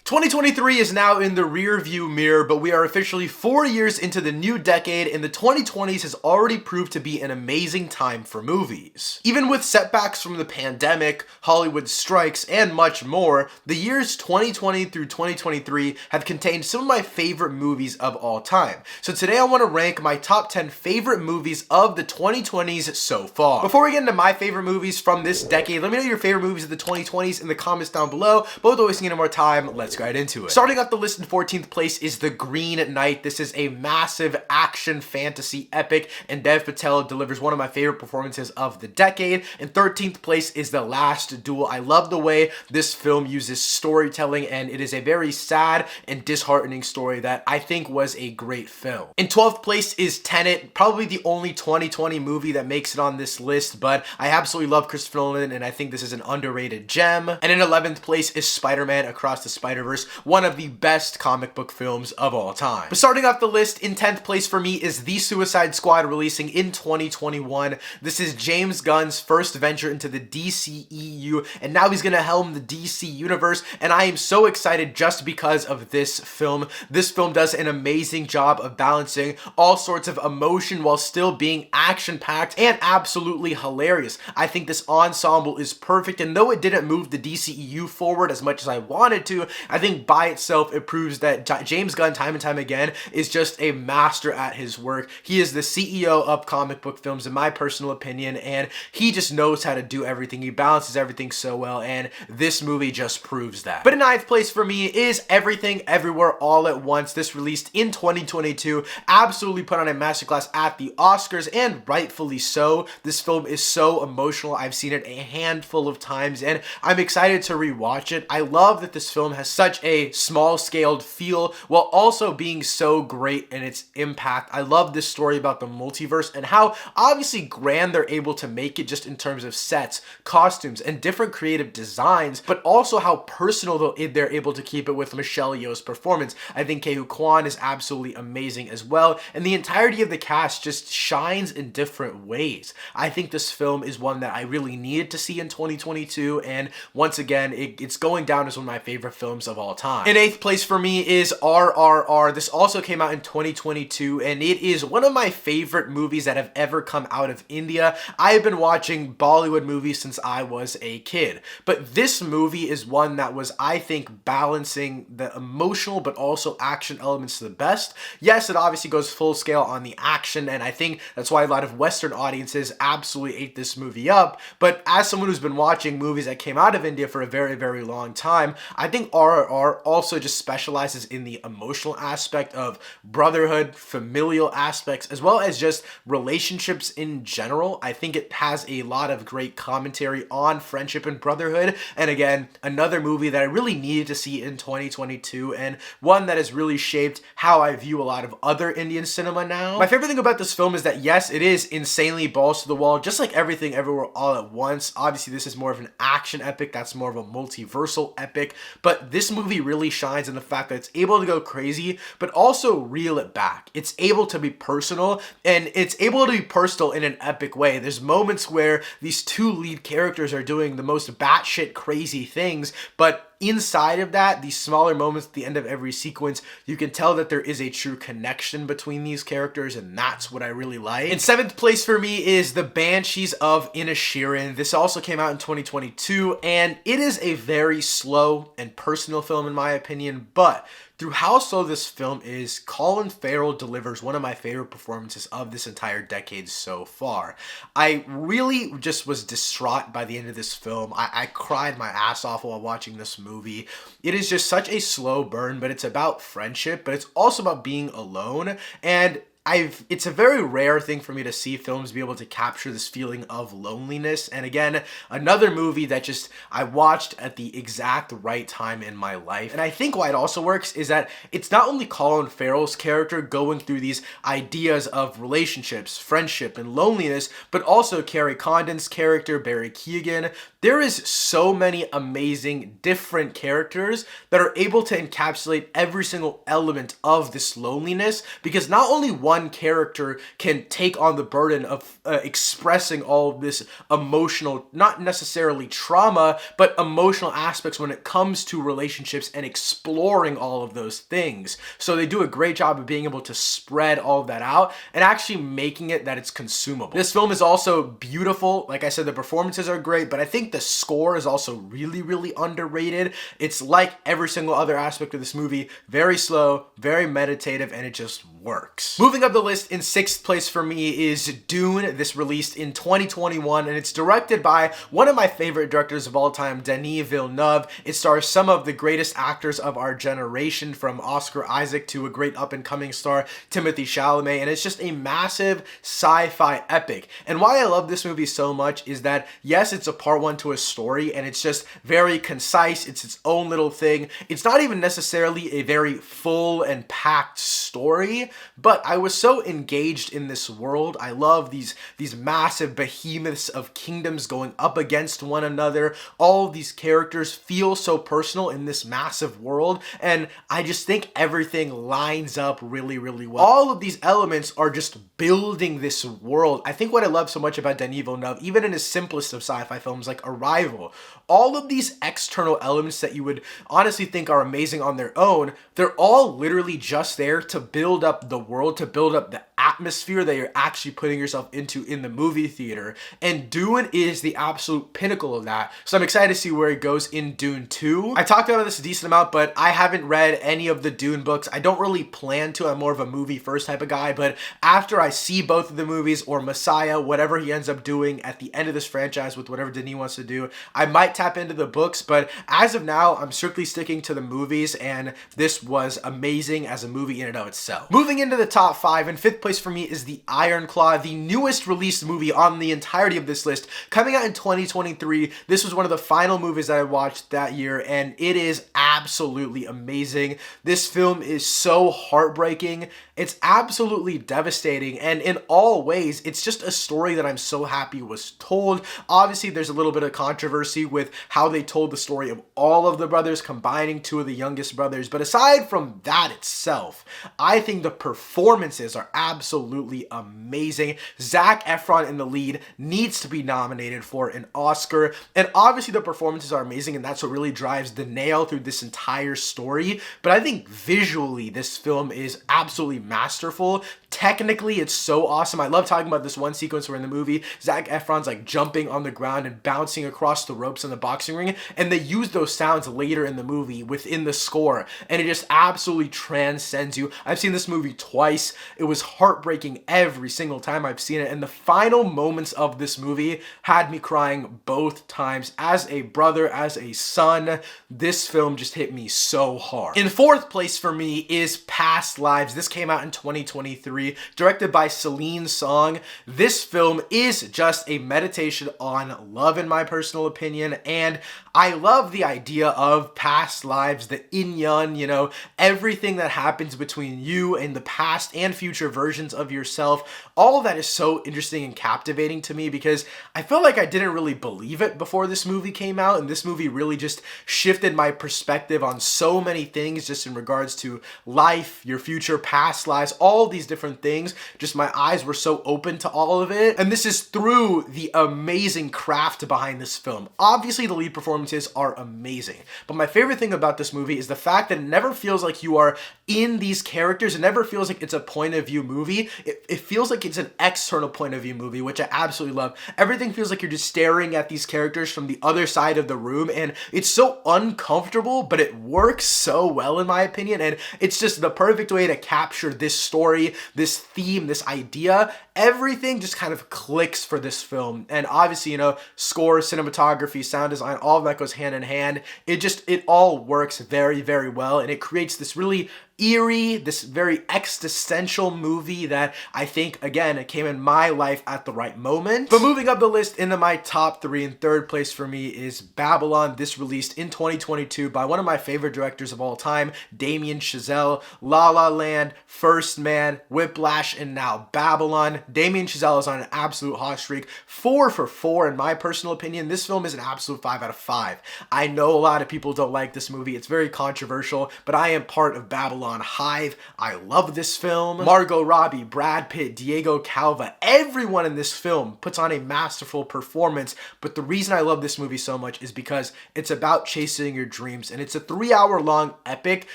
2023 is now in the rear view mirror, but we are officially 4 years into the new decade, and the 2020s has already proved to be an amazing time for movies. Even with setbacks from the pandemic, Hollywood strikes, and much more, the years 2020 through 2023 have contained some of my favorite movies of all time. So today I want to rank my top 10 favorite movies of the 2020s so far. Before we get into my favorite movies from this decade, let me know your favorite movies of the 2020s in the comments down below. But without wasting any more time, let's go right into it. Starting off the list in 14th place is The Green Knight. This is a massive action fantasy epic, and Dev Patel delivers one of my favorite performances of the decade. In 13th place is The Last Duel. I love the way this film uses storytelling, and it is a very sad and disheartening story that I think was a great film. In 12th place is Tenet, probably the only 2020 movie that makes it on this list, but I absolutely love Christopher Nolan, and I think this is an underrated gem. And in 11th place is Spider-Man Across the Spider-Verse, one of the best comic book films of all time. But starting off the list, in 10th place for me is The Suicide Squad, releasing in 2021. This is James Gunn's first venture into the DCEU, and now he's gonna helm the DC universe, and I am so excited just because of this film. This film does an amazing job of balancing all sorts of emotion while still being action-packed and absolutely hilarious. I think this ensemble is perfect, and though it didn't move the DCEU forward as much as I wanted to, I think by itself it proves that James Gunn, time and time again, is just a master at his work. He is the CEO of comic book films, in my personal opinion, and he just knows how to do everything. He balances everything so well, and this movie just proves that. But in 9th place for me is Everything Everywhere All at Once. This released in 2022, absolutely put on a masterclass at the Oscars, and rightfully so. This film is so emotional. I've seen it a handful of times, and I'm excited to rewatch it. I love that this film has such a small-scaled feel while also being so great in its impact. I love this story about the multiverse and how obviously grand they're able to make it just in terms of sets, costumes, and different creative designs, but also how personal they're able to keep it with Michelle Yeoh's performance. I think Ke Huy Quan is absolutely amazing as well, and the entirety of the cast just shines in different ways. I think this film is one that I really needed to see in 2022, and once again, it's going down as one of my favorite films of all time. In 8th place for me is RRR. This also came out in 2022, and it is one of my favorite movies that have ever come out of India. I have been watching Bollywood movies since I was a kid, but this movie is one that was, I think, balancing the emotional but also action elements to the best. Yes, it obviously goes full scale on the action, and I think that's why a lot of Western audiences absolutely ate this movie up, but as someone who's been watching movies that came out of India for a very, very long time, I think RRR also just specializes in the emotional aspect of brotherhood, familial aspects, as well as just relationships in general. I think it has a lot of great commentary on friendship and brotherhood, and again, another movie that I really needed to see in 2022, and one that has really shaped how I view a lot of other Indian cinema now. My favorite thing about this film is that yes, it is insanely balls to the wall, just like Everything Everywhere All at Once. Obviously, this is more of an action epic, that's more of a multiversal epic, but this movie really shines in the fact that it's able to go crazy, but also reel it back. It's able to be personal, and it's able to be personal in an epic way. There's moments where these two lead characters are doing the most batshit crazy things, but inside of that, these smaller moments at the end of every sequence, you can tell that there is a true connection between these characters, and that's what I really like. In 7th place for me is The Banshees of Inisherin. This also came out in 2022, and it is a very slow and personal film in my opinion, but through how slow this film is, Colin Farrell delivers one of my favorite performances of this entire decade so far. I really just was distraught by the end of this film. I cried my ass off while watching this movie. It is just such a slow burn, but it's about friendship, but it's also about being alone, and it's a very rare thing for me to see films be able to capture this feeling of loneliness. And again, another movie that just I watched at the exact right time in my life. And I think why it also works is that it's not only Colin Farrell's character going through these ideas of relationships, friendship, and loneliness, but also Kerry Condon's character, Barry Keoghan. There is so many amazing different characters that are able to encapsulate every single element of this loneliness, because not only one one character can take on the burden of expressing all of this emotional, not necessarily trauma, but emotional aspects when it comes to relationships and exploring all of those things. So they do a great job of being able to spread all of that out and actually making it that it's consumable. This film is also beautiful. Like I said, the performances are great, but I think the score is also really, really underrated. It's like every single other aspect of this movie, very slow, very meditative, and it just works. Moving up the list in 6th place for me is Dune. This released in 2021, and it's directed by one of my favorite directors of all time, Denis Villeneuve. It stars some of the greatest actors of our generation, from Oscar Isaac to a great up-and-coming star, Timothée Chalamet, and it's just a massive sci-fi epic. And why I love this movie so much is that, yes, it's a part one to a story, and it's just very concise. It's its own little thing. It's not even necessarily a very full and packed story, but I was so engaged in this world. I love these massive behemoths of kingdoms going up against one another. All of these characters feel so personal in this massive world, and I just think everything lines up really, really well. All of these elements are just building this world. I think what I love so much about Denis Villeneuve, even in his simplest of sci-fi films like Arrival, all of these external elements that you would honestly think are amazing on their own, they're all literally just there to build up the world, to build up the atmosphere that you're actually putting yourself into in the movie theater. And Dune is the absolute pinnacle of that. So I'm excited to see where it goes in Dune 2. I talked about this a decent amount, but I haven't read any of the Dune books. I don't really plan to. I'm more of a movie first type of guy, but after I see both of the movies, or Messiah, whatever he ends up doing at the end of this franchise with whatever Denis wants to do, I might tap into the books, but as of now, I'm strictly sticking to the movies, and this was amazing as a movie in and of itself. Moving into the top 5, in 5th place for me is The Iron Claw, the newest released movie on the entirety of this list, coming out in 2023. This was one of the final movies that I watched that year, and it is absolutely amazing. This film is so heartbreaking. It's absolutely devastating, and in all ways, it's just a story that I'm so happy was told. Obviously, there's a little bit of controversy with how they told the story of all of the brothers, combining 2 of the youngest brothers, but aside from that itself, I think the performances are absolutely amazing. Zac Efron in the lead needs to be nominated for an Oscar, and obviously the performances are amazing, and that's what really drives the nail through this entire story. But I think visually, this film is absolutely masterful. Technically, it's so awesome. I love talking about this one sequence where in the movie, Zac Efron's like jumping on the ground and bouncing across the ropes in the boxing ring, and they use those sounds later in the movie within the score, and it just absolutely transcends you. I've seen this movie twice. It was heartbreaking every single time I've seen it, and the final moments of this movie had me crying both times. As a brother, as a son, this film just hit me so hard. In 4th place for me is Past Lives. This came out in 2023, directed by Celine Song. This film is just a meditation on love, in my personal opinion, and I love the idea of past lives, the yin-yang, you know, everything that happens between you and the past and future versions of yourself. All of that is so interesting and captivating to me because I felt like I didn't really believe it before this movie came out, and this movie really just shifted my perspective on so many things just in regards to life, your future, past lives, all these different things. Just my eyes were so open to all of it, and this is through the amazing craft behind this film. Obviously, the lead performances are amazing, but my favorite thing about this movie is the fact that it never feels like you are in these characters. It never feels like it's a point of view movie. It feels like it's an external point of view movie, which I absolutely love. Everything feels like you're just staring at these characters from the other side of the room, and it's so uncomfortable, but it works so well in my opinion, and it's just the perfect way to capture this story, this theme, this idea. Everything just kind of clicks for this film, and obviously, you know, score, cinematography, sound design, all of that goes hand in hand. It all works very, very well, and it creates this really eerie, this very existential movie that I think, again, it came in my life at the right moment. But moving up the list into my top 3, in 3rd place for me is Babylon. This released in 2022 by one of my favorite directors of all time, Damien Chazelle. La La Land, First Man, Whiplash, and now Babylon. Damien Chazelle is on an absolute hot streak, 4 for 4 in my personal opinion. This film is an absolute 5 out of 5. I know a lot of people don't like this movie. It's very controversial, but I am part of Babylon on Hive. I love this film. Margot Robbie, Brad Pitt, Diego Calva, everyone in this film puts on a masterful performance. But the reason I love this movie so much is because it's about chasing your dreams, and it's a 3-hour-long epic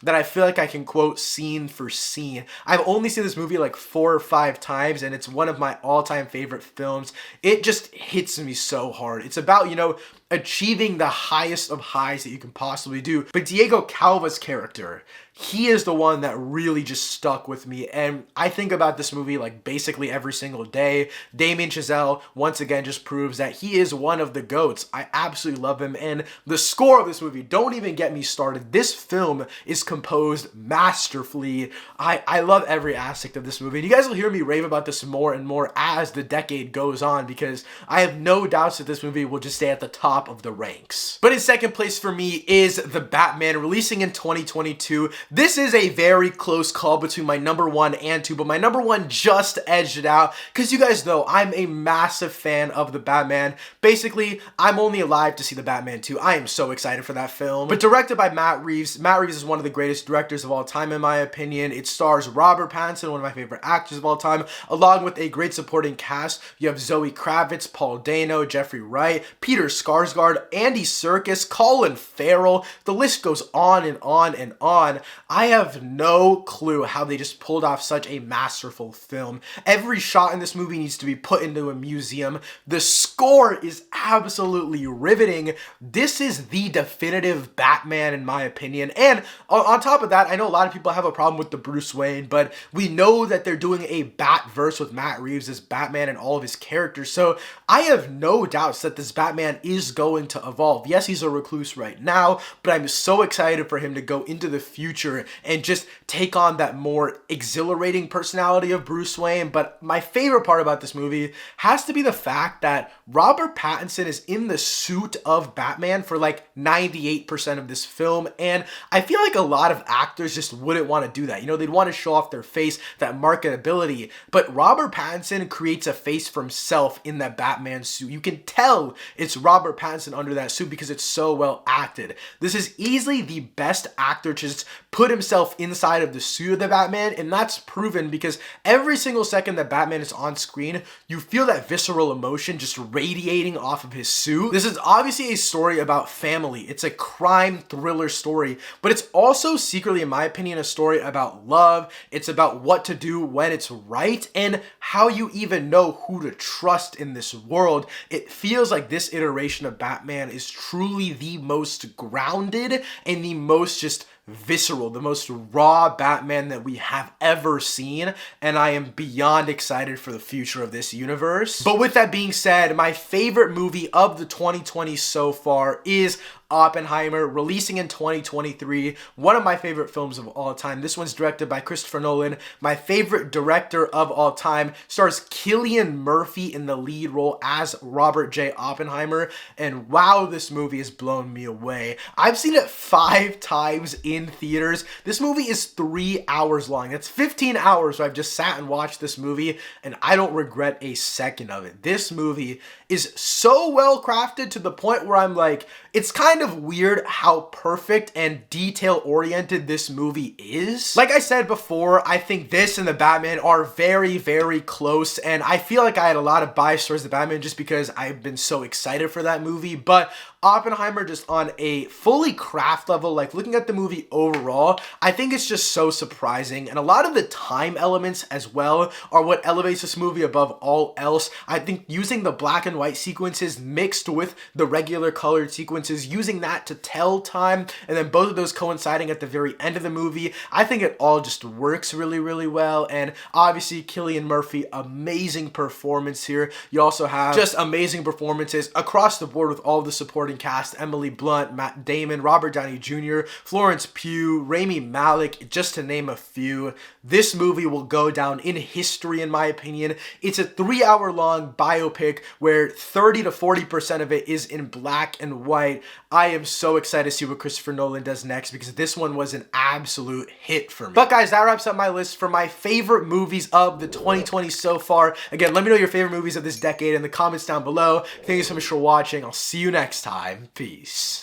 that I feel like I can quote scene for scene. I've only seen this movie like 4 or 5 times, and it's one of my all-time favorite films. It just hits me so hard. It's about, you know, achieving the highest of highs that you can possibly do. But Diego Calva's character, he is the one that really just stuck with me, and I think about this movie like basically every single day. Damien Chazelle once again just proves that he is one of the GOATs. I absolutely love him, and the score of this movie, don't even get me started. This film is composed masterfully. I love every aspect of this movie, and you guys will hear me rave about this more and more as the decade goes on, because I have no doubts that this movie will just stay at the top of the ranks. But in second place for me is The Batman, releasing in 2022. This is a very close call between my number 1 and 2, but my number 1 just edged it out, because you guys know I'm a massive fan of The Batman. Basically, I'm only alive to see The Batman 2. I am so excited for that film. But directed by Matt Reeves. Matt Reeves is one of the greatest directors of all time, in my opinion. It stars Robert Pattinson, one of my favorite actors of all time, along with a great supporting cast. You have Zoe Kravitz, Paul Dano, Jeffrey Wright, Peter Skarsgård, Andy Serkis, Colin Farrell. The list goes on and on and on. I have no clue how they just pulled off such a masterful film. Every shot in this movie needs to be put into a museum. The score is absolutely riveting. This is the definitive Batman, in my opinion. And on top of that, I know a lot of people have a problem with the Bruce Wayne, but we know that they're doing a Batverse with Matt Reeves as Batman and all of his characters. So I have no doubts that this Batman is going to evolve. Yes, he's a recluse right now, but I'm so excited for him to go into the future and just take on that more exhilarating personality of Bruce Wayne. But my favorite part about this movie has to be the fact that Robert Pattinson is in the suit of Batman for like 98% of this film, and I feel like a lot of actors just wouldn't want to do that. You know, they'd want to show off their face, that marketability, but Robert Pattinson creates a face for himself in that Batman suit. You can tell it's Robert Pattinson under that suit because it's so well acted. This is easily the best actor to just put himself inside of the suit of the Batman, and that's proven because every single second that Batman is on screen, you feel that visceral emotion just radiating off of his suit. This is obviously a story about family. It's a crime thriller story, but it's also secretly, in my opinion, a story about love. It's about what to do when it's right and how you even know who to trust in this world. It feels like this iteration of Batman is truly the most grounded and the most just visceral, the most raw Batman that we have ever seen, and I am beyond excited for the future of this universe. But with that being said, my favorite movie of the 2020s so far is Oppenheimer, releasing in 2023, one of my favorite films of all time. This one's directed by Christopher Nolan, my favorite director of all time. Stars Cillian Murphy in the lead role as Robert J. Oppenheimer, and wow, this movie has blown me away. I've seen it 5 times in theaters. This movie is 3 hours long. That's 15 hours where I've just sat and watched this movie, and I don't regret a second of it. This movie is so well crafted to the point where I'm like, it's kind of weird how perfect and detail-oriented this movie is. Like I said before, I think this and the Batman are very, very close, and I feel like I had a lot of bias towards the Batman just because I've been so excited for that movie, but Oppenheimer, just on a fully craft level, like looking at the movie overall, I think it's just so surprising, and a lot of the time elements as well are what elevates this movie above all else. I think using the black and white sequences mixed with the regular colored sequences, using that to tell time, and then both of those coinciding at the very end of the movie, I think it all just works really, really well. And obviously Cillian Murphy, amazing performance here. You also have just amazing performances across the board with all the supporting cast: Emily Blunt, Matt Damon, Robert Downey Jr., Florence Pugh, Rami Malek, just to name a few. This movie will go down in history, in my opinion. It's a 3-hour-long biopic where 30 to 40% of it is in black and white. I am so excited to see what Christopher Nolan does next because this one was an absolute hit for me. But guys, that wraps up my list for my favorite movies of the 2020s so far. Again, let me know your favorite movies of this decade in the comments down below. Thank you so much for watching. I'll see you next time. Peace.